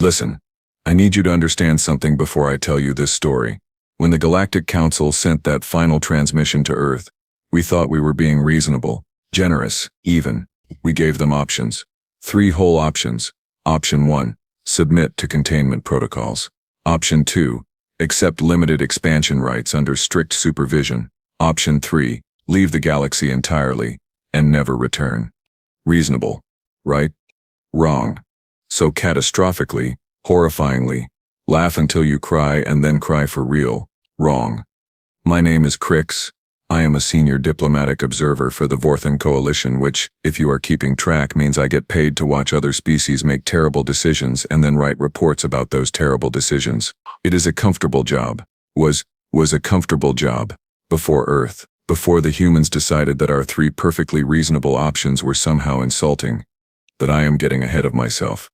Listen, I need you to understand something before I tell you this story. When the Galactic Council sent that final transmission to Earth, we thought we were being reasonable, generous, even. We gave them options. 3 whole options. Option 1, submit to containment protocols. Option 2, accept limited expansion rights under strict supervision. Option 3, leave the galaxy entirely and never return. Reasonable, right? Wrong. So catastrophically, horrifyingly, laugh until you cry and then cry for real. Wrong. My name is Krix. I am a senior diplomatic observer for the Vorthan coalition, which, if you are keeping track, means I get paid to watch other species make terrible decisions and then write reports about those terrible decisions. It is a comfortable job. Was a comfortable job. Before Earth. Before the humans decided that our 3 perfectly reasonable options were somehow insulting. That I am getting ahead of myself.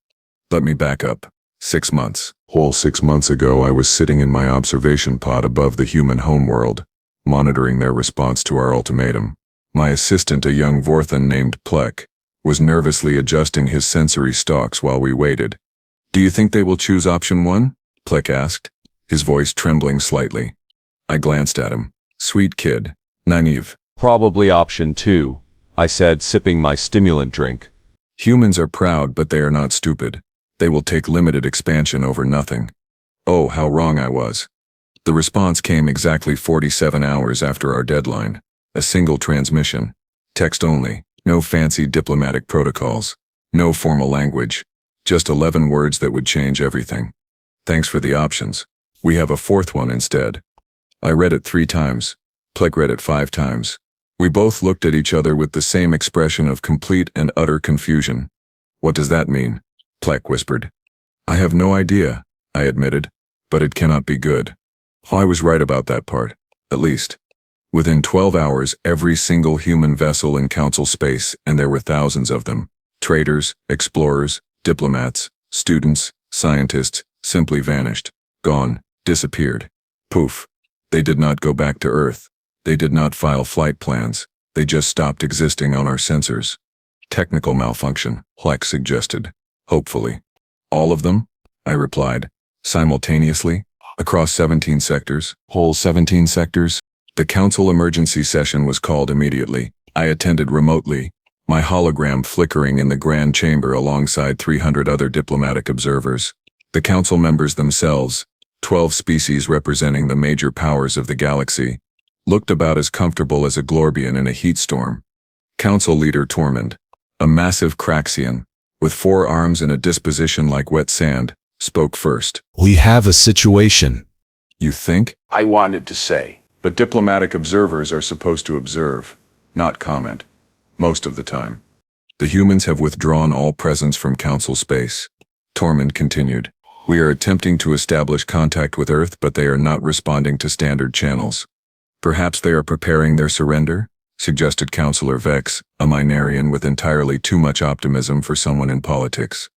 Let me back up. 6 months. Whole 6 months ago I was sitting in my observation pod above the human homeworld, monitoring their response to our ultimatum. My assistant, a young Vorthan named Plek, was nervously adjusting his sensory stalks while we waited. "Do you think they will choose option 1? Plek asked, his voice trembling slightly. I glanced at him. Sweet kid. Naive. "Probably option 2, I said, sipping my stimulant drink. Humans are proud, but they are not stupid. They will take limited expansion over nothing. Oh, how wrong I was. The response came exactly 47 hours after our deadline. A single transmission. Text only. No fancy diplomatic protocols. No formal language. Just 11 words that would change everything. Thanks for the options. We have a 4th one instead. I read it 3 times. Plek read it 5 times. We both looked at each other with the same expression of complete and utter confusion. What does that mean? Plek whispered. I have no idea, I admitted, but it cannot be good. I was right about that part, at least. Within 12 hours, every single human vessel in Council space, and there were thousands of them, traders, explorers, diplomats, students, scientists, simply vanished, gone, disappeared. Poof. They did not go back to Earth. They did not file flight plans. They just stopped existing on our sensors. Technical malfunction, Plek suggested. Hopefully. All of them? I replied. Simultaneously? Across 17 sectors? Whole 17 sectors? The Council emergency session was called immediately. I attended remotely, my hologram flickering in the Grand Chamber alongside 300 other diplomatic observers. The Council members themselves, 12 species representing the major powers of the galaxy, looked about as comfortable as a Glorbian in a heat storm. Council leader Tormund, a massive Kraxian, with 4 arms and a disposition like wet sand, spoke first. We have a situation. You think? I wanted to say. But diplomatic observers are supposed to observe, not comment. Most of the time. The humans have withdrawn all presence from Council space. Tormund continued. We are attempting to establish contact with Earth, but they are not responding to standard channels. Perhaps they are preparing their surrender? Suggested Councillor Vex, a Minarian with entirely too much optimism for someone in politics.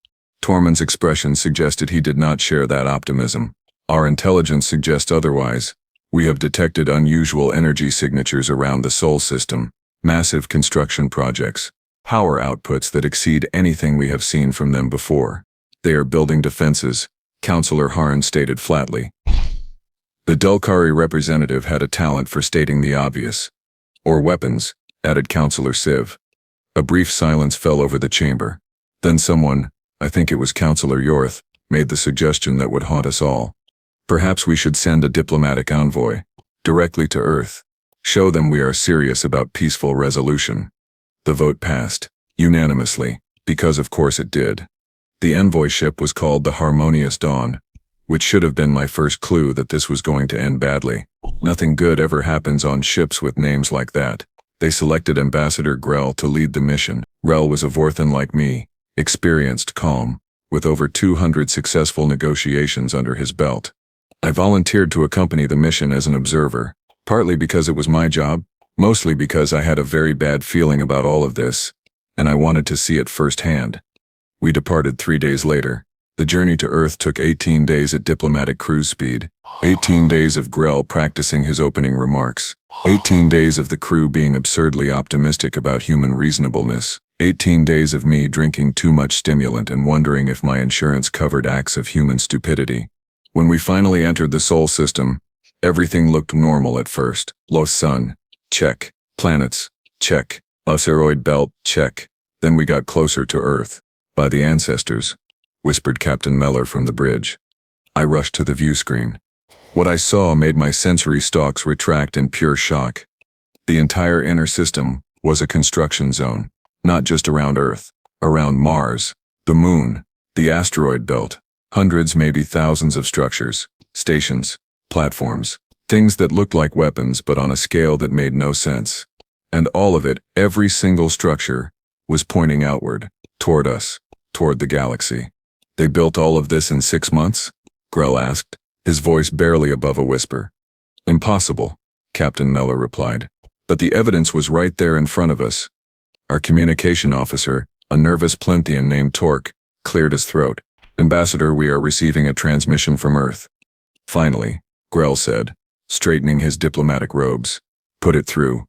Tormund's expression suggested he did not share that optimism. Our intelligence suggests otherwise. We have detected unusual energy signatures around the Sol System, massive construction projects, power outputs that exceed anything we have seen from them before. They are building defenses, Councillor Harn stated flatly. The Dulcari representative had a talent for stating the obvious. Or weapons, added Councillor Siv. A brief silence fell over the chamber. Then someone, I think it was Councillor Yorth, made the suggestion that would haunt us all. Perhaps we should send a diplomatic envoy, directly to Earth. Show them we are serious about peaceful resolution. The vote passed, unanimously, because of course it did. The envoy ship was called the Harmonious Dawn, which should have been my first clue that this was going to end badly. Nothing good ever happens on ships with names like that. They selected Ambassador Grell to lead the mission. Grell was a Vorthan like me, experienced, calm, with over 200 successful negotiations under his belt. I volunteered to accompany the mission as an observer, partly because it was my job, mostly because I had a very bad feeling about all of this, and I wanted to see it firsthand. We departed 3 days later. The journey to Earth took 18 days at diplomatic cruise speed, 18 days of Grell practicing his opening remarks, 18 days of the crew being absurdly optimistic about human reasonableness, 18 days of me drinking too much stimulant and wondering if my insurance covered acts of human stupidity. When we finally entered the Sol System, everything looked normal at first. Lost sun, check. Planets, check. Asteroid belt, check. Then we got closer to Earth. By the ancestors, whispered Captain Meller from the bridge. I rushed to the view screen. What I saw made my sensory stalks retract in pure shock. The entire inner system was a construction zone, not just around Earth, around Mars, the Moon, the asteroid belt, hundreds, maybe thousands of structures, stations, platforms, things that looked like weapons but on a scale that made no sense. And all of it, every single structure, was pointing outward, toward us, toward the galaxy. They built all of this in 6 months? Grell asked, his voice barely above a whisper. Impossible, Captain Meller replied. But the evidence was right there in front of us. Our communication officer, a nervous Plinthian named Torque, cleared his throat. Ambassador, we are receiving a transmission from Earth. Finally, Grell said, straightening his diplomatic robes. Put it through.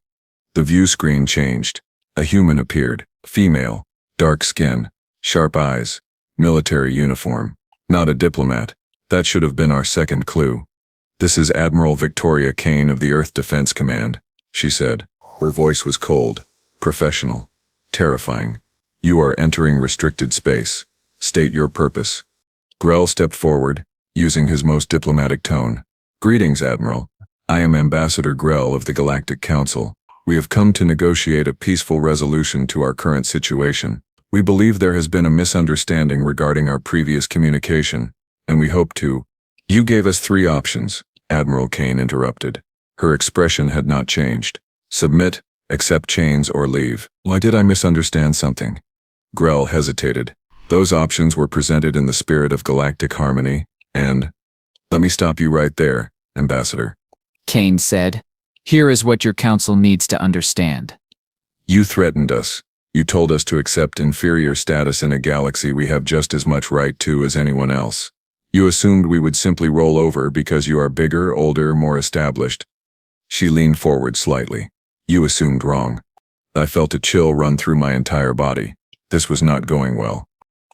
The view screen changed. A human appeared, female, dark skin, sharp eyes, military uniform. Not a diplomat. That should have been our second clue. This is Admiral Victoria Kane of the Earth Defense Command, she said. Her voice was cold, professional, terrifying. You are entering restricted space. State your purpose. Grell stepped forward, using his most diplomatic tone. Greetings, Admiral. I am Ambassador Grell of the Galactic Council. We have come to negotiate a peaceful resolution to our current situation. We believe there has been a misunderstanding regarding our previous communication, and we hope to— You gave us 3 options, Admiral Kane interrupted. Her expression had not changed. Submit, accept chains, or leave. Why did I misunderstand something? Grell hesitated. Those options were presented in the spirit of galactic harmony, and— Let me stop you right there, Ambassador. Kane said. Here is what your council needs to understand. You threatened us. You told us to accept inferior status in a galaxy we have just as much right to as anyone else. You assumed we would simply roll over because you are bigger, older, more established. She leaned forward slightly. You assumed wrong. I felt a chill run through my entire body. This was not going well.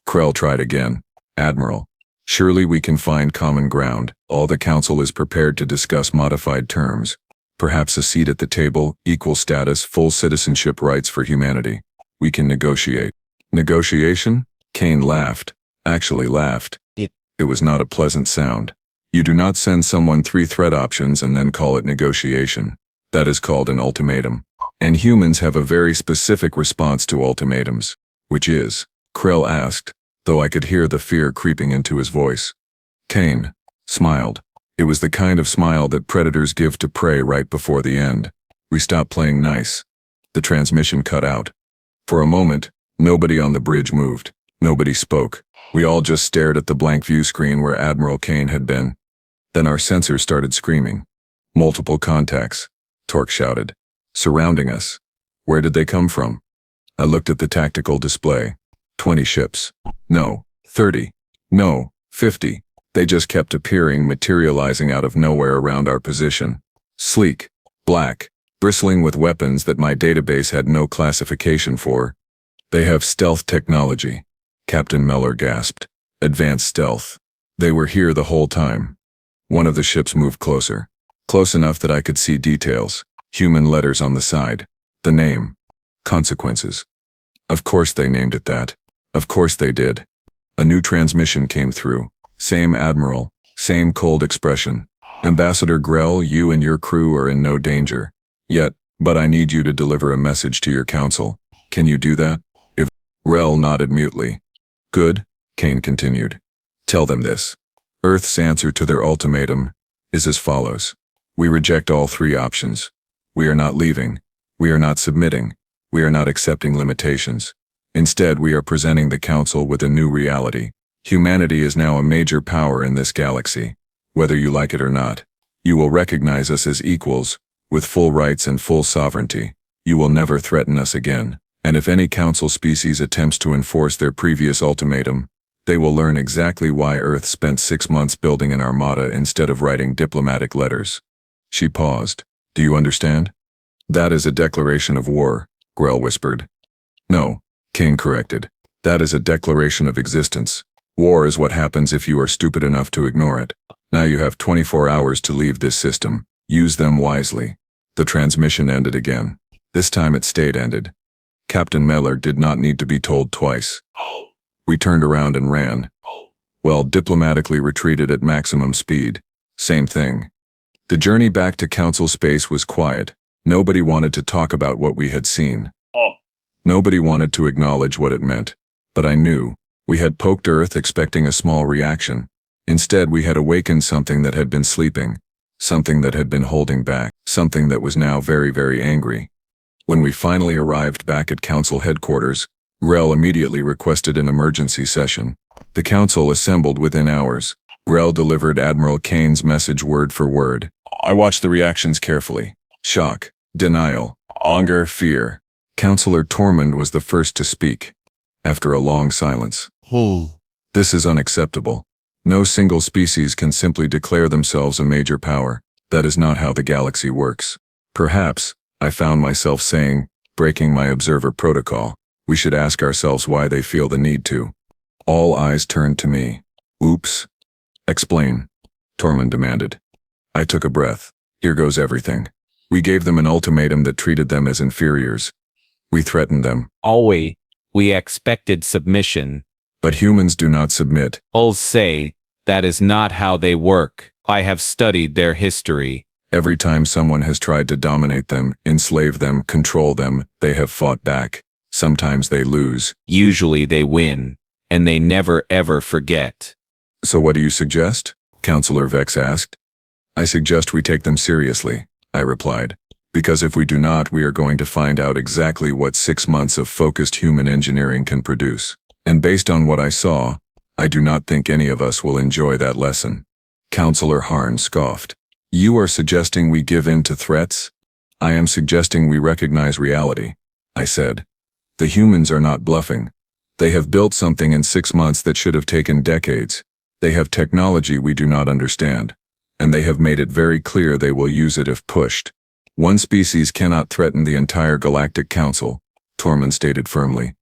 Grell tried again. Admiral, surely we can find common ground. All the council is prepared to discuss modified terms. Perhaps a seat at the table, equal status, full citizenship rights for humanity. We can negotiate. Negotiation? Kane laughed. Actually laughed. It was not a pleasant sound. You do not send someone 3 threat options and then call it negotiation. That is called an ultimatum. And humans have a very specific response to ultimatums. Which is? Grell asked, though I could hear the fear creeping into his voice. Kane smiled. It was the kind of smile that predators give to prey right before the end. We stopped playing nice. The transmission cut out. For a moment, nobody on the bridge moved. Nobody spoke. We all just stared at the blank view screen where Admiral Kane had been. Then our sensors started screaming. Multiple contacts, Torque shouted, surrounding us. Where did they come from? I looked at the tactical display. 20 ships. No. 30. No. 50. They just kept appearing, materializing out of nowhere around our position. Sleek, black, bristling with weapons that my database had no classification for. They have stealth technology, Captain Meller gasped. Advanced stealth. They were here the whole time. One of the ships moved closer. Close enough that I could see details. Human letters on the side. The name. Consequences. Of course they named it that. Of course they did. A new transmission came through. Same Admiral, same cold expression. Ambassador Grell, you and your crew are in no danger. Yet, but I need you to deliver a message to your council. Can you do that? Grell nodded mutely. Good, Kane continued. Tell them this. Earth's answer to their ultimatum is as follows. We reject all 3 options. We are not leaving. We are not submitting. We are not accepting limitations. Instead, we are presenting the council with a new reality. Humanity is now a major power in this galaxy. Whether you like it or not, you will recognize us as equals, with full rights and full sovereignty. You will never threaten us again. And if any council species attempts to enforce their previous ultimatum, they will learn exactly why Earth spent 6 months building an armada instead of writing diplomatic letters. She paused. Do you understand? That is a declaration of war, Grell whispered. No, Kane corrected. That is a declaration of existence. War is what happens if you are stupid enough to ignore it. Now you have 24 hours to leave this system. Use them wisely. The transmission ended again. This time it stayed ended. Captain Meller did not need to be told twice. We turned around and ran. Well, diplomatically retreated at maximum speed. Same thing. The journey back to Council space was quiet. Nobody wanted to talk about what we had seen. Nobody wanted to acknowledge what it meant. But I knew. We had poked Earth expecting a small reaction. Instead, we had awakened something that had been sleeping. Something that had been holding back. Something that was now very, very angry. When we finally arrived back at Council headquarters, Rel immediately requested an emergency session. The Council assembled within hours. Rel delivered Admiral Kane's message word for word. I watched the reactions carefully. Shock, denial, anger, fear. Councillor Tormund was the first to speak. After a long silence. This is unacceptable. No single species can simply declare themselves a major power. That is not how the galaxy works. Perhaps, I found myself saying, breaking my observer protocol, we should ask ourselves why they feel the need to. All eyes turned to me. Oops. Explain, Tormund demanded. I took a breath. Here goes everything. We gave them an ultimatum that treated them as inferiors. We threatened them. We expected submission. But humans do not submit. I'll say, that is not how they work. I have studied their history. Every time someone has tried to dominate them, enslave them, control them, they have fought back. Sometimes they lose. Usually they win, and they never ever forget. So what do you suggest? Councillor Vex asked. I suggest we take them seriously, I replied. Because if we do not, we are going to find out exactly what 6 months of focused human engineering can produce. And based on what I saw, I do not think any of us will enjoy that lesson. Councillor Harn scoffed. You are suggesting we give in to threats? I am suggesting we recognize reality, I said. The humans are not bluffing. They have built something in 6 months that should have taken decades. They have technology we do not understand. And they have made it very clear they will use it if pushed. One species cannot threaten the entire Galactic Council, Tormund stated firmly.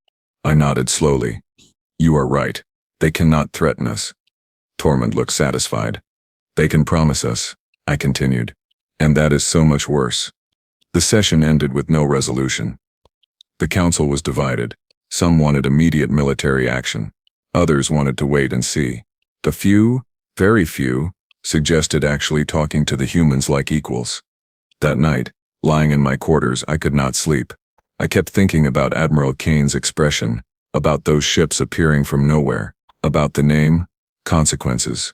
I nodded slowly. You are right. They cannot threaten us. Tormund looked satisfied. They can promise us, I continued. And that is so much worse. The session ended with no resolution. The council was divided. Some wanted immediate military action. Others wanted to wait and see. The few, very few, suggested actually talking to the humans like equals. That night, lying in my quarters, I could not sleep. I kept thinking about Admiral Kane's expression, about those ships appearing from nowhere, about the name, consequences.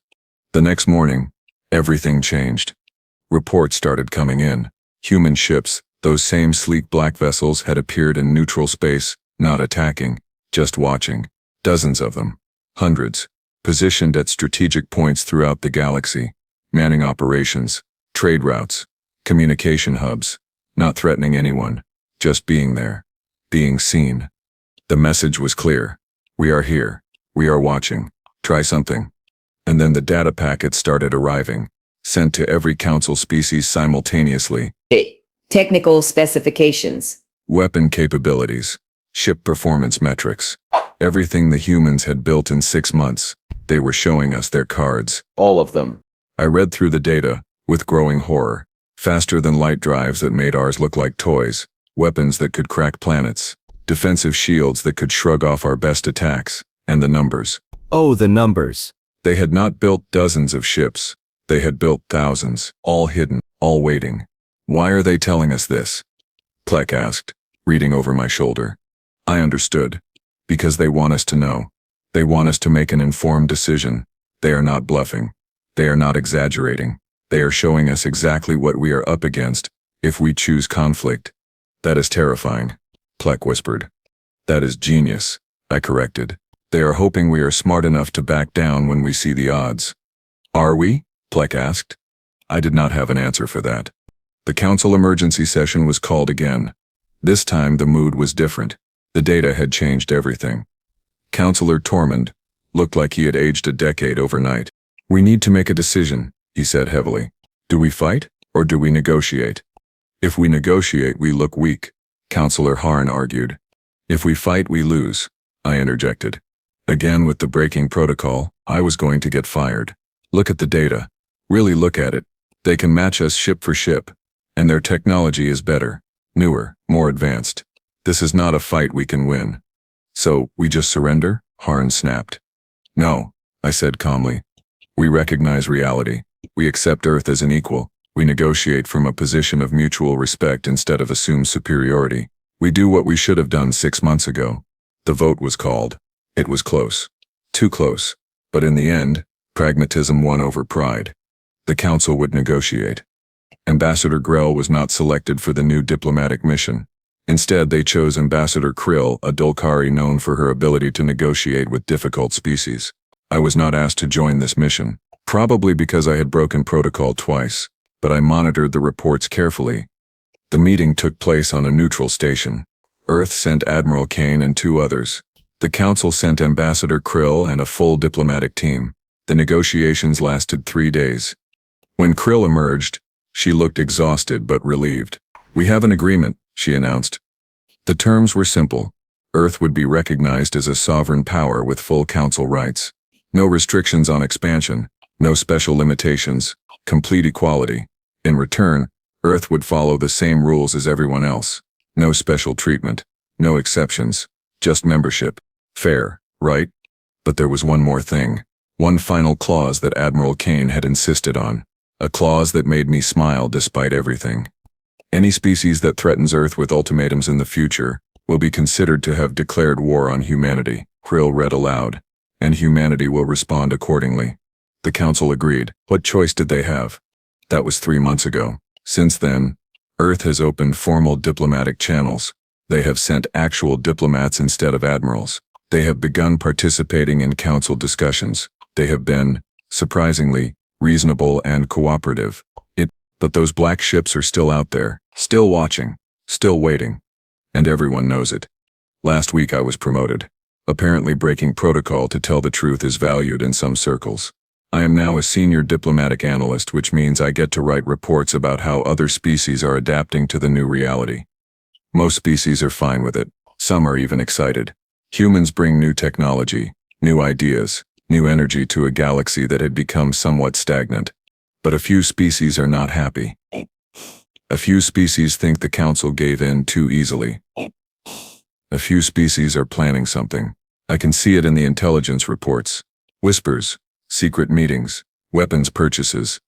The next morning, everything changed. Reports started coming in. Human ships, those same sleek black vessels, had appeared in neutral space, not attacking, just watching. Dozens of them. Hundreds. Positioned at strategic points throughout the galaxy. Manning operations, trade routes, communication hubs. Not threatening anyone. Just being there. Being seen. The message was clear. We are here. We are watching. Try something. And then the data packets started arriving, sent to every council species simultaneously. Technical specifications. Weapon capabilities. Ship performance metrics. Everything the humans had built in 6 months. They were showing us their cards. All of them. I read through the data, with growing horror. Faster than light drives that made ours look like toys. Weapons that could crack planets. Defensive shields that could shrug off our best attacks. And the numbers. Oh, the numbers. They had not built dozens of ships. They had built thousands, all hidden, all waiting. Why are they telling us this? Plek asked, reading over my shoulder. I understood. Because they want us to know. They want us to make an informed decision. They are not bluffing. They are not exaggerating. They are showing us exactly what we are up against, if we choose conflict. That is terrifying, Plek whispered. That is genius, I corrected. They are hoping we are smart enough to back down when we see the odds. Are we? Plek asked. I did not have an answer for that. The council emergency session was called again. This time the mood was different. The data had changed everything. Councillor Tormund looked like he had aged a decade overnight. We need to make a decision, he said heavily. Do we fight, or do we negotiate? If we negotiate, we look weak, Councillor Harn argued. If we fight, we lose, I interjected. Again, with the breaking protocol, I was going to get fired. Look at the data. Really look at it. They can match us ship for ship. And their technology is better, newer, more advanced. This is not a fight we can win. So, we just surrender? Harn snapped. No, I said calmly. We recognize reality. We accept Earth as an equal. We negotiate from a position of mutual respect instead of assumed superiority. We do what we should have done 6 months ago. The vote was called. It was close. Too close. But in the end, pragmatism won over pride. The council would negotiate. Ambassador Grell was not selected for the new diplomatic mission. Instead, they chose Ambassador Krill, a Dulcari known for her ability to negotiate with difficult species. I was not asked to join this mission, probably because I had broken protocol twice, but I monitored the reports carefully. The meeting took place on a neutral station. Earth sent Admiral Kane and 2 others. The council sent Ambassador Krill and a full diplomatic team. The negotiations lasted 3 days. When Krill emerged, she looked exhausted but relieved. We have an agreement, she announced. The terms were simple. Earth would be recognized as a sovereign power with full council rights. No restrictions on expansion, no special limitations, complete equality. In return, Earth would follow the same rules as everyone else. No special treatment, no exceptions, just membership. Fair, right? But there was one more thing. One final clause that Admiral Kane had insisted on. A clause that made me smile despite everything. Any species that threatens Earth with ultimatums in the future will be considered to have declared war on humanity, Krill read aloud, and humanity will respond accordingly. The council agreed. What choice did they have? That was 3 months ago. Since then, Earth has opened formal diplomatic channels. They have sent actual diplomats instead of admirals. They have begun participating in council discussions. They have been, surprisingly, reasonable and cooperative. But those black ships are still out there, still watching, still waiting. And everyone knows it. Last week I was promoted. Apparently breaking protocol to tell the truth is valued in some circles. I am now a senior diplomatic analyst, which means I get to write reports about how other species are adapting to the new reality. Most species are fine with it. Some are even excited. Humans bring new technology, new ideas, new energy to a galaxy that had become somewhat stagnant. But a few species are not happy. A few species think the council gave in too easily. A few species are planning something. I can see it in the intelligence reports. Whispers, secret meetings, weapons purchases.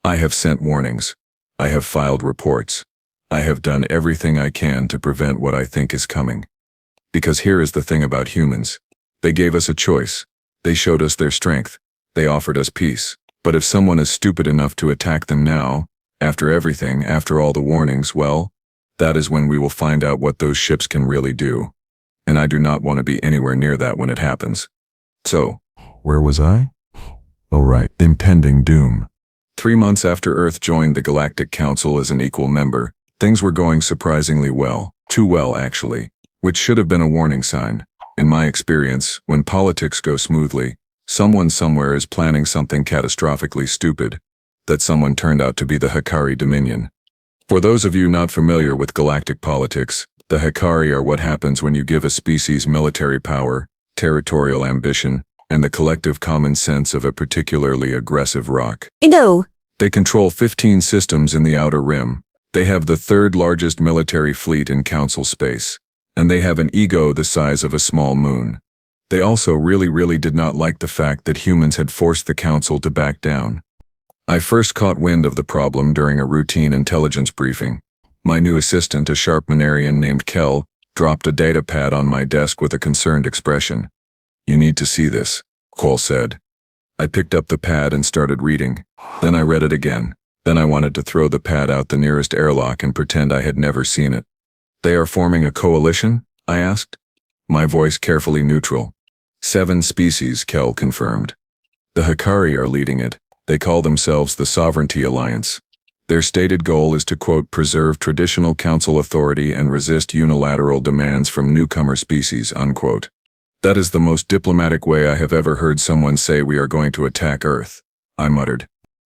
I have sent warnings. I have filed reports. I have done everything I can to prevent what I think is coming. Because here is the thing about humans. They gave us a choice. They showed us their strength. They offered us peace. But if someone is stupid enough to attack them now, after everything, after all the warnings, well, that is when we will find out what those ships can really do. And I do not want to be anywhere near that when it happens. So, where was I? Oh right, impending doom. 3 months after Earth joined the Galactic Council as an equal member, things were going surprisingly well. Too well, actually. Which should have been a warning sign. In my experience, when politics go smoothly, someone somewhere is planning something catastrophically stupid. That someone turned out to be the Hikari Dominion. For those of you not familiar with galactic politics, the Hikari are what happens when you give a species military power, territorial ambition, and the collective common sense of a particularly aggressive rock. No. They control 15 systems in the Outer Rim. They have the 3rd largest military fleet in Council space. And they have an ego the size of a small moon. They also really did not like the fact that humans had forced the Council to back down. I first caught wind of the problem during a routine intelligence briefing. My new assistant, a sharp Manarian named Kel, dropped a data pad on my desk with a concerned expression. "You need to see this," Cole said. I picked up the pad and started reading. Then I read it again. Then I wanted to throw the pad out the nearest airlock and pretend I had never seen it. "They are forming a coalition?" I asked. My voice carefully neutral. 7 species, Kel confirmed. The Hikari are leading it. They call themselves the Sovereignty Alliance. Their stated goal is to, quote, preserve traditional council authority and resist unilateral demands from newcomer species, unquote. That is the most diplomatic way I have ever heard someone say we are going to attack Earth, I muttered.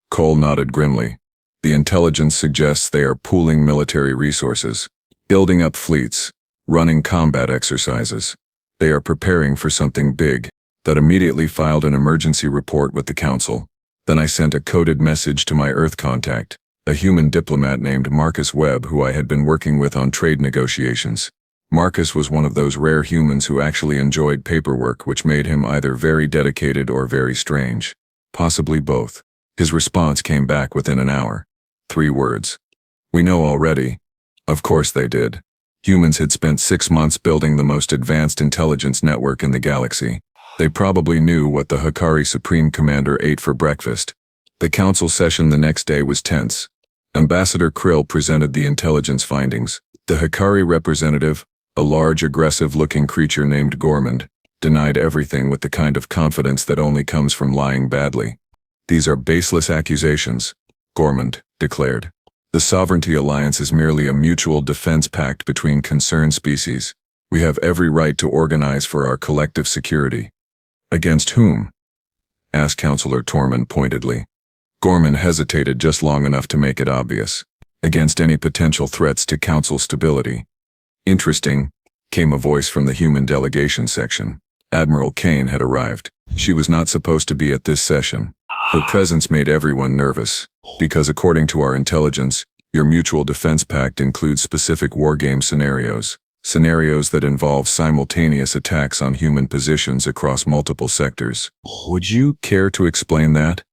Cole nodded grimly. The intelligence suggests they are pooling military resources, building up fleets, running combat exercises. They are preparing for something big. That immediately filed an emergency report with the Council. Then I sent a coded message to my Earth contact, a human diplomat named Marcus Webb who I had been working with on trade negotiations. Marcus was one of those rare humans who actually enjoyed paperwork, which made him either very dedicated or very strange. Possibly both. His response came back within an hour. 3 words. We know already. Of course they did. Humans had spent 6 months building the most advanced intelligence network in the galaxy. They probably knew what the Hikari Supreme Commander ate for breakfast. The council session the next day was tense. Ambassador Krill presented the intelligence findings. The Hikari representative, a large aggressive-looking creature named Gormand, denied everything with the kind of confidence that only comes from lying badly. These are baseless accusations, Gormand declared. The Sovereignty Alliance is merely a mutual defense pact between concerned species. We have every right to organize for our collective security. Against whom? Asked Councillor Tormund pointedly. Gorman hesitated just long enough to make it obvious. Against any potential threats to Council stability. Interesting, came a voice from the human delegation section. Admiral Kane had arrived. She was not supposed to be at this session. Her presence made everyone nervous, because according to our intelligence, your mutual defense pact includes specific wargame scenarios. Scenarios that involve simultaneous attacks on human positions across multiple sectors. Would you care to explain that?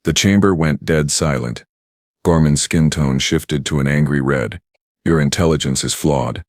The chamber went dead silent. Gorman's skin tone shifted to an angry red. Your intelligence is flawed.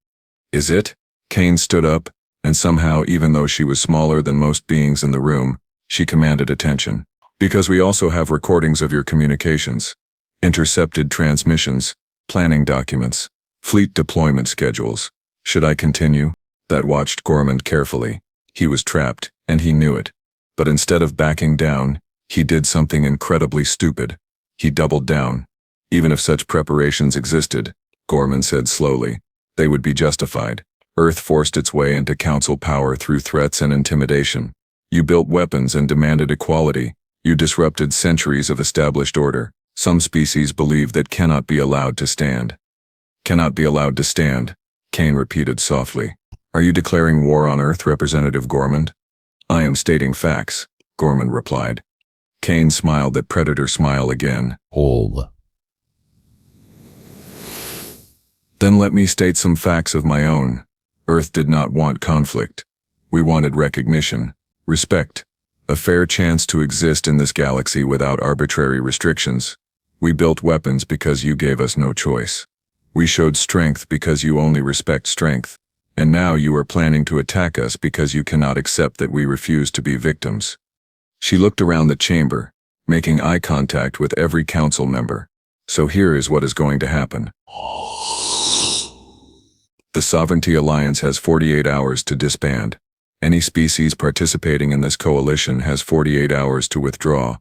Is it? Kane stood up, and somehow, even though she was smaller than most beings in the room, she commanded attention. Because we also have recordings of your communications, intercepted transmissions, planning documents, fleet deployment schedules. Should I continue? That watched Gormand carefully. He was trapped, and he knew it. But instead of backing down, he did something incredibly stupid. He doubled down. Even if such preparations existed, Gormand said slowly, they would be justified. Earth forced its way into Council power through threats and intimidation. You built weapons and demanded equality. You disrupted centuries of established order. Some species believe that cannot be allowed to stand. Cannot be allowed to stand. Kane repeated softly. Are you declaring war on Earth, Representative Gormand? I am stating facts, Gormand replied. Kane smiled that predator smile again. Hold. Then let me state some facts of my own. Earth did not want conflict. We wanted recognition, respect, a fair chance to exist in this galaxy without arbitrary restrictions. We built weapons because you gave us no choice. We showed strength because you only respect strength, and now you are planning to attack us because you cannot accept that we refuse to be victims. She looked around the chamber, making eye contact with every council member. So here is what is going to happen. The Sovereignty Alliance has 48 hours to disband. Any species participating in this coalition has 48 hours to withdraw.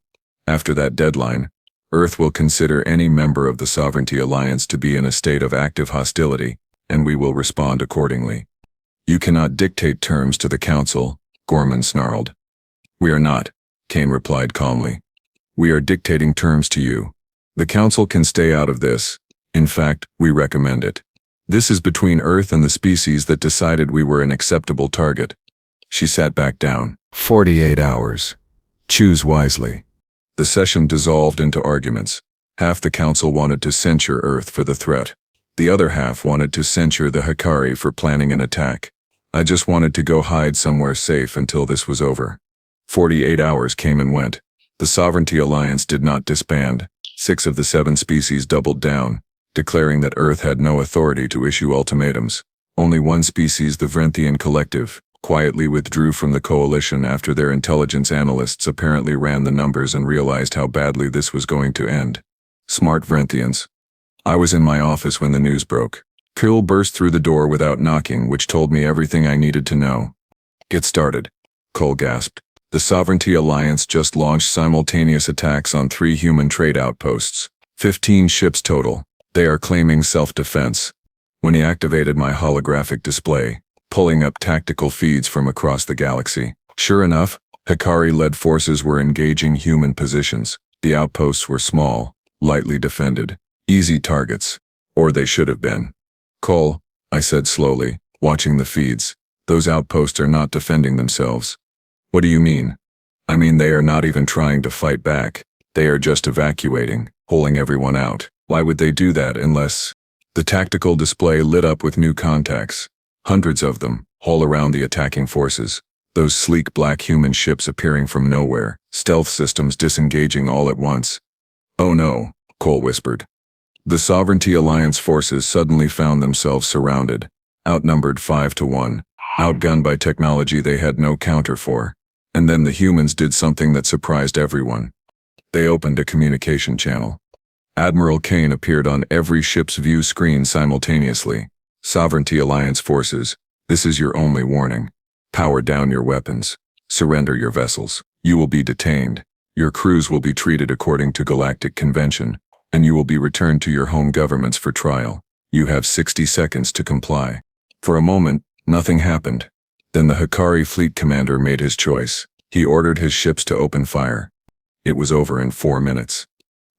After that deadline, Earth will consider any member of the Sovereignty Alliance to be in a state of active hostility, and we will respond accordingly. You cannot dictate terms to the Council, Gorman snarled. We are not, Kane replied calmly. We are dictating terms to you. The Council can stay out of this. In fact, we recommend it. This is between Earth and the species that decided we were an acceptable target. She sat back down. 48 hours. Choose wisely. The session dissolved into arguments. Half the council wanted to censure Earth for the threat. The other half wanted to censure the Hikari for planning an attack. I just wanted to go hide somewhere safe until this was over. 48 hours came and went. The Sovereignty Alliance did not disband. 6 of the 7 species doubled down, declaring that Earth had no authority to issue ultimatums. Only one species, the Vrenthian Collective, quietly withdrew from the coalition after their intelligence analysts apparently ran the numbers and realized how badly this was going to end. Smart Vrenthians. I was in my office when the news broke. Krill burst through the door without knocking, which told me everything I needed to know. Get started, Cole gasped. The Sovereignty Alliance just launched simultaneous attacks on 3 human trade outposts. 15 ships total. They are claiming self-defense. When he activated my holographic display, pulling up tactical feeds from across the galaxy. Sure enough, Hikari-led forces were engaging human positions. The outposts were small, lightly defended, easy targets. Or they should have been. Cole, I said slowly, watching the feeds. Those outposts are not defending themselves. What do you mean? I mean they are not even trying to fight back. They are just evacuating, pulling everyone out. Why would they do that unless... The tactical display lit up with new contacts. Hundreds of them, all around the attacking forces. Those sleek black human ships appearing from nowhere, stealth systems disengaging all at once. Oh no, Cole whispered. The Sovereignty Alliance forces suddenly found themselves surrounded, outnumbered 5-1, outgunned by technology they had no counter for. And then the humans did something that surprised everyone. They opened a communication channel. Admiral Kane appeared on every ship's view screen simultaneously. Sovereignty Alliance forces, this is your only warning. Power down your weapons. Surrender your vessels. You will be detained. Your crews will be treated according to Galactic Convention, and you will be returned to your home governments for trial. You have 60 seconds to comply. For a moment, nothing happened. Then the Hikari fleet commander made his choice. He ordered his ships to open fire. It was over in 4 minutes.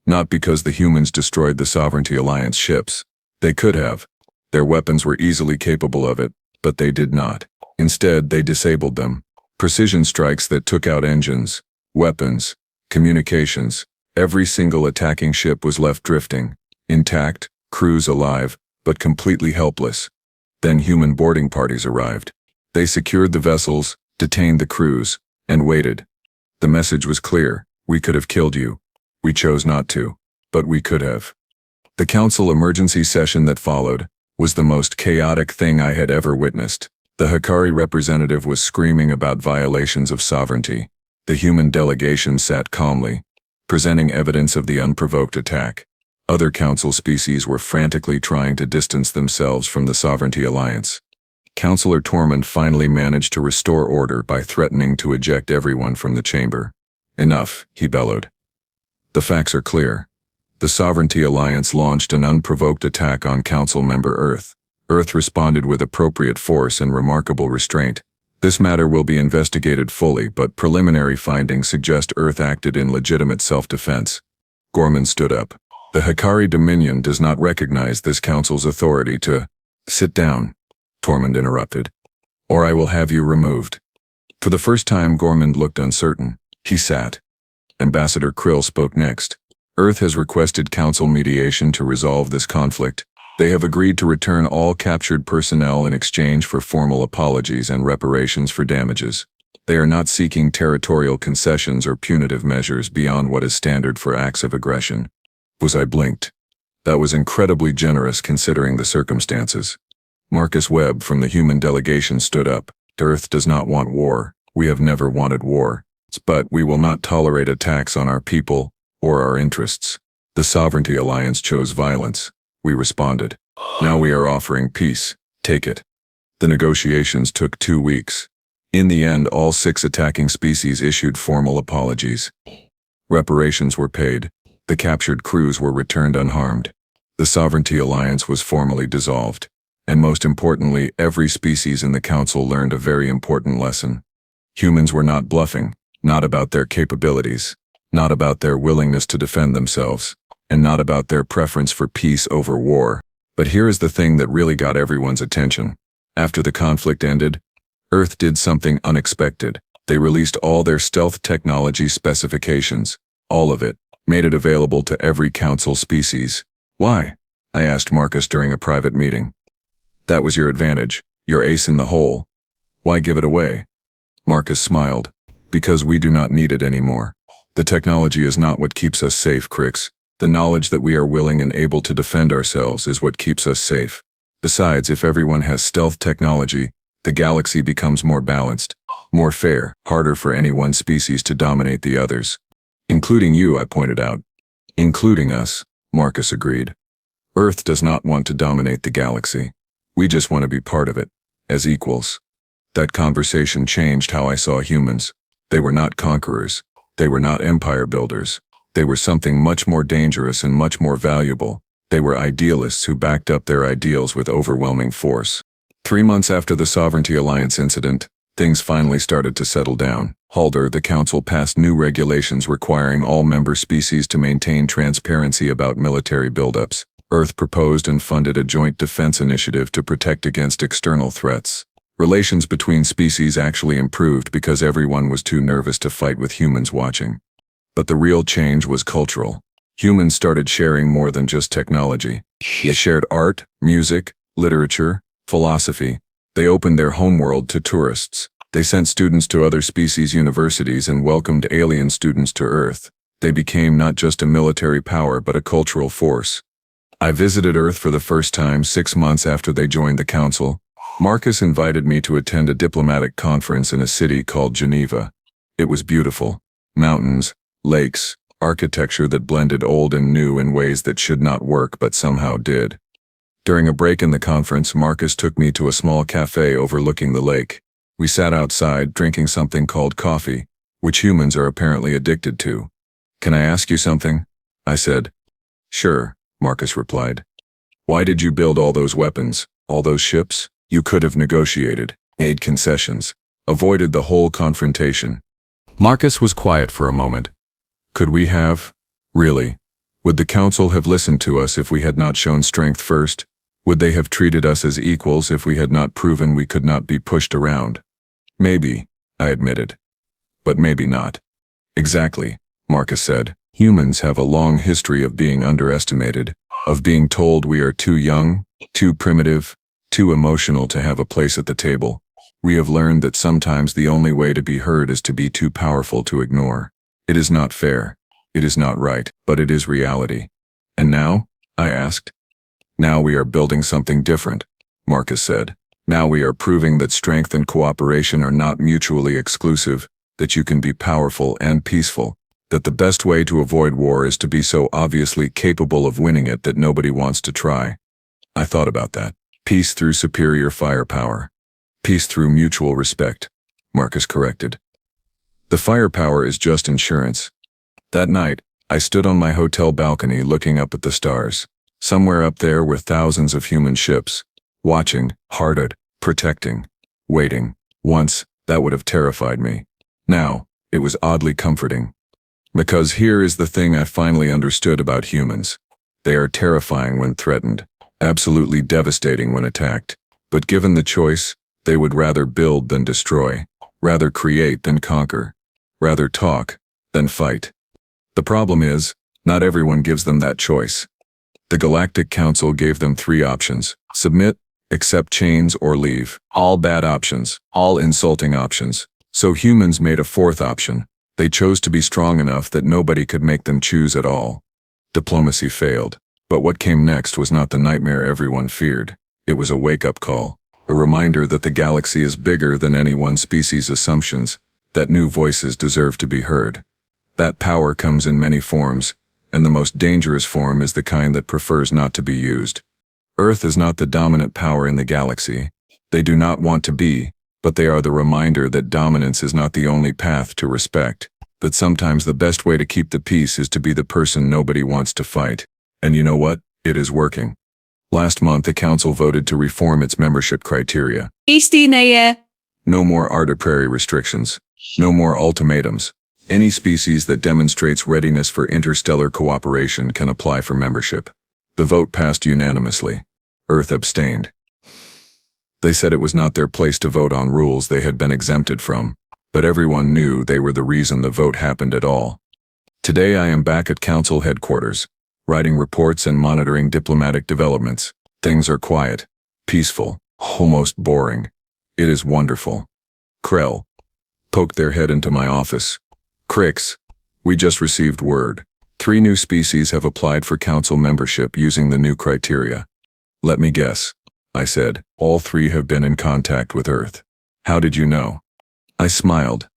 Not because the humans destroyed the Sovereignty Alliance ships. They could have. Their weapons were easily capable of it, but they did not. Instead, they disabled them. Precision strikes that took out engines, weapons, communications. Every single attacking ship was left drifting, intact, crews alive, but completely helpless. Then human boarding parties arrived. They secured the vessels, detained the crews, and waited. The message was clear. We could have killed you. We chose not to, but we could have. The council emergency session that followed was the most chaotic thing I had ever witnessed. The Hikari representative was screaming about violations of sovereignty. The human delegation sat calmly, presenting evidence of the unprovoked attack. Other council species were frantically trying to distance themselves from the Sovereignty Alliance. Councillor Tormund finally managed to restore order by threatening to eject everyone from the chamber. Enough, he bellowed. The facts are clear. The Sovereignty Alliance launched an unprovoked attack on Council member Earth. Earth responded with appropriate force and remarkable restraint. This matter will be investigated fully, but preliminary findings suggest Earth acted in legitimate self-defense. Gorman stood up. The Hikari Dominion does not recognize this council's authority to... Sit down, Tormund interrupted, or I will have you removed. For the first time, Gorman looked uncertain. He sat. Ambassador Krill spoke next. Earth has requested council mediation to resolve this conflict. They have agreed to return all captured personnel in exchange for formal apologies and reparations for damages. They are not seeking territorial concessions or punitive measures beyond what is standard for acts of aggression. I blinked. That was incredibly generous considering the circumstances. Marcus Webb from the human delegation stood up. Earth does not want war. We have never wanted war. But we will not tolerate attacks on our people or our interests. The Sovereignty Alliance chose violence. We responded. Now we are offering peace. Take it. The negotiations took 2 weeks. In the end, all 6 attacking species issued formal apologies. Reparations were paid. The captured crews were returned unharmed. The Sovereignty Alliance was formally dissolved. And most importantly, every species in the Council learned a very important lesson. Humans were not bluffing. Not about their capabilities, not about their willingness to defend themselves, and not about their preference for peace over war. But here is the thing that really got everyone's attention. After the conflict ended, Earth did something unexpected. They released all their stealth technology specifications, all of it, made it available to every council species. Why? I asked Marcus during a private meeting. That was your advantage, your ace in the hole. Why give it away? Marcus smiled. Because we do not need it anymore. The technology is not what keeps us safe, Krix. The knowledge that we are willing and able to defend ourselves is what keeps us safe. Besides, if everyone has stealth technology, the galaxy becomes more balanced, more fair, harder for any one species to dominate the others. Including you, I pointed out. Including us, Marcus agreed. Earth does not want to dominate the galaxy. We just want to be part of it, as equals. That conversation changed how I saw humans. They were not conquerors. They were not empire builders. They were something much more dangerous and much more valuable. They were idealists who backed up their ideals with overwhelming force. 3 months after the Sovereignty Alliance incident, things finally started to settle down. Halder, the Council passed new regulations requiring all member species to maintain transparency about military buildups. Earth proposed and funded a joint defense initiative to protect against external threats. Relations between species actually improved because everyone was too nervous to fight with humans watching. But the real change was cultural. Humans started sharing more than just technology. They shared art, music, literature, philosophy. They opened their homeworld to tourists. They sent students to other species' universities and welcomed alien students to Earth. They became not just a military power but a cultural force. I visited Earth for the first time 6 months after they joined the Council. Marcus invited me to attend a diplomatic conference in a city called Geneva. It was beautiful. Mountains, lakes, architecture that blended old and new in ways that should not work but somehow did. During a break in the conference, Marcus took me to a small cafe overlooking the lake. We sat outside drinking something called coffee, which humans are apparently addicted to. "Can I ask you something?" I said. "Sure," Marcus replied. "Why did you build all those weapons, all those ships? You could have negotiated, made concessions, avoided the whole confrontation." Marcus was quiet for a moment. "Could we have? Really? Would the Council have listened to us if we had not shown strength first? Would they have treated us as equals if we had not proven we could not be pushed around?" "Maybe," I admitted. "But maybe not." "Exactly," Marcus said. "Humans have a long history of being underestimated, of being told we are too young, too primitive, too emotional to have a place at the table. We have learned that sometimes the only way to be heard is to be too powerful to ignore. It is not fair. It is not right, but it is reality." "And now?" I asked. "Now we are building something different," Marcus said. "Now we are proving that strength and cooperation are not mutually exclusive, that you can be powerful and peaceful, that the best way to avoid war is to be so obviously capable of winning it that nobody wants to try." I thought about that. Peace through superior firepower. Peace through mutual respect, Marcus corrected. The firepower is just insurance. That night, I stood on my hotel balcony looking up at the stars. Somewhere up there were thousands of human ships, watching, hearted, protecting, waiting. Once, that would have terrified me. Now, it was oddly comforting. Because here is the thing I finally understood about humans. They are terrifying when threatened, absolutely devastating when attacked. But given the choice, they would rather build than destroy, rather create than conquer, rather talk than fight. The problem is, not everyone gives them that choice. The Galactic Council gave them 3 options: submit, accept chains, or leave. All bad options, all insulting options. So humans made a 4th option. They chose to be strong enough that nobody could make them choose at all. Diplomacy failed. But what came next was not the nightmare everyone feared. It was a wake-up call, a reminder that the galaxy is bigger than any one species' assumptions, that new voices deserve to be heard. That power comes in many forms, and the most dangerous form is the kind that prefers not to be used. Earth is not the dominant power in the galaxy. They do not want to be, but they are the reminder that dominance is not the only path to respect, that sometimes the best way to keep the peace is to be the person nobody wants to fight. And you know what? It is working. Last month, the Council voted to reform its membership criteria. No more arbitrary restrictions. No more ultimatums. Any species that demonstrates readiness for interstellar cooperation can apply for membership. The vote passed unanimously. Earth abstained. They said it was not their place to vote on rules they had been exempted from, but everyone knew they were the reason the vote happened at all. Today I am back at Council headquarters, writing reports and monitoring diplomatic developments. Things are quiet, peaceful, almost boring. It is wonderful. Krell poked their head into my office. "Krix, we just received word. 3 new species have applied for Council membership using the new criteria." "Let me guess," I said. "All 3 have been in contact with Earth." "How did you know?" I smiled.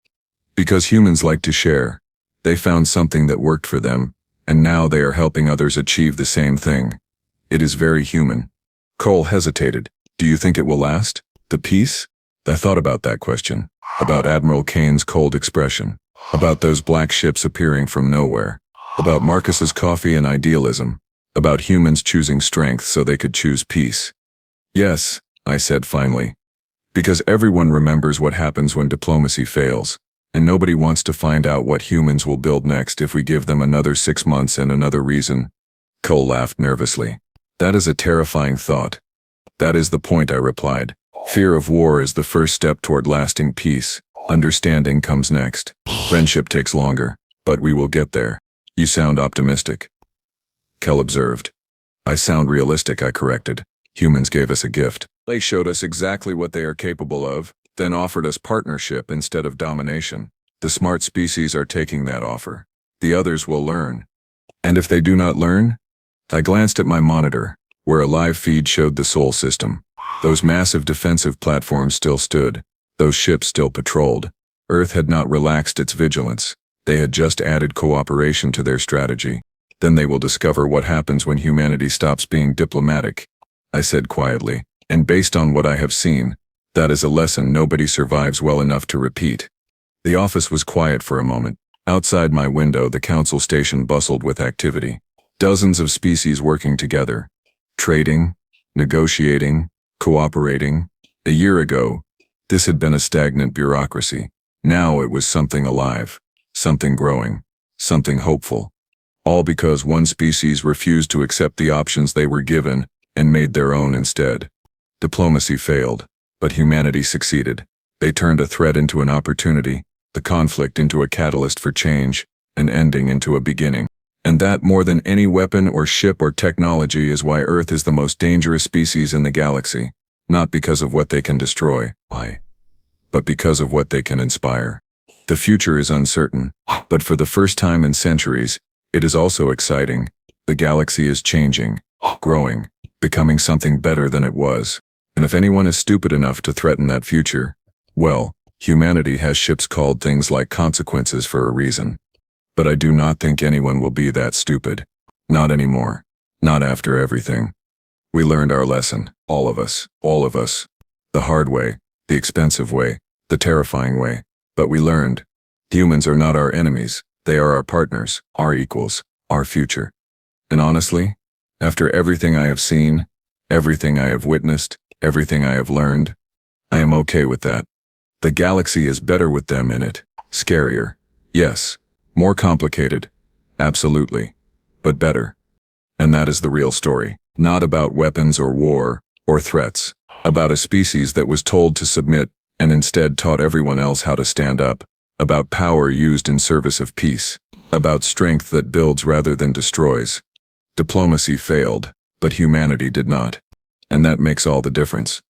"Because humans like to share. They found something that worked for them, and now they are helping others achieve the same thing. It is very human." Cole hesitated. "Do you think it will last? The peace?" I thought about that question, about Admiral Kane's cold expression, about those black ships appearing from nowhere, about Marcus's coffee and idealism, about humans choosing strength so they could choose peace. "Yes," I said finally. "Because everyone remembers what happens when diplomacy fails, and nobody wants to find out what humans will build next if we give them another 6 months and another reason." Cole laughed nervously. That is a terrifying thought. That is the point, I replied. Fear of war is the first step toward lasting peace. Understanding comes next. Friendship takes longer, but we will get there. You sound optimistic. Kel observed. I sound realistic, I corrected. Humans gave us a gift. They showed us exactly what they are capable of, then offered us partnership instead of domination. The smart species are taking that offer. The others will learn. And if they do not learn? I glanced at my monitor, where a live feed showed the Sol System. Those massive defensive platforms still stood. Those ships still patrolled. Earth had not relaxed its vigilance. They had just added cooperation to their strategy. Then they will discover what happens when humanity stops being diplomatic, I said quietly. And based on what I have seen, that is a lesson nobody survives well enough to repeat. The office was quiet for a moment. Outside my window, the council station bustled with activity. Dozens of species working together. Trading, negotiating, cooperating. A year ago, this had been a stagnant bureaucracy. Now it was something alive, something growing, something hopeful. All because one species refused to accept the options they were given and made their own instead. Diplomacy failed, but humanity succeeded. They turned a threat into an opportunity, the conflict into a catalyst for change, an ending into a beginning. And that, more than any weapon or ship or technology, is why Earth is the most dangerous species in the galaxy. Not because of what they can destroy, but because of what they can inspire. The future is uncertain, but for the first time in centuries, it is also exciting. The galaxy is changing, growing, becoming something better than it was. And if anyone is stupid enough to threaten that future, well, humanity has ships called things like consequences for a reason. But I do not think anyone will be that stupid. Not anymore. Not after everything. We learned our lesson, all of us. The hard way, the expensive way, the terrifying way. But we learned. Humans are not our enemies. They are our partners, our equals, our future. And honestly, after everything I have seen, everything I have witnessed, everything I have learned, I am okay with that. The galaxy is better with them in it. Scarier. Yes. More complicated. Absolutely. But better. And that is the real story. Not about weapons or war, or threats. About a species that was told to submit, and instead taught everyone else how to stand up. About power used in service of peace. About strength that builds rather than destroys. Diplomacy failed, but humanity did not. And that makes all the difference.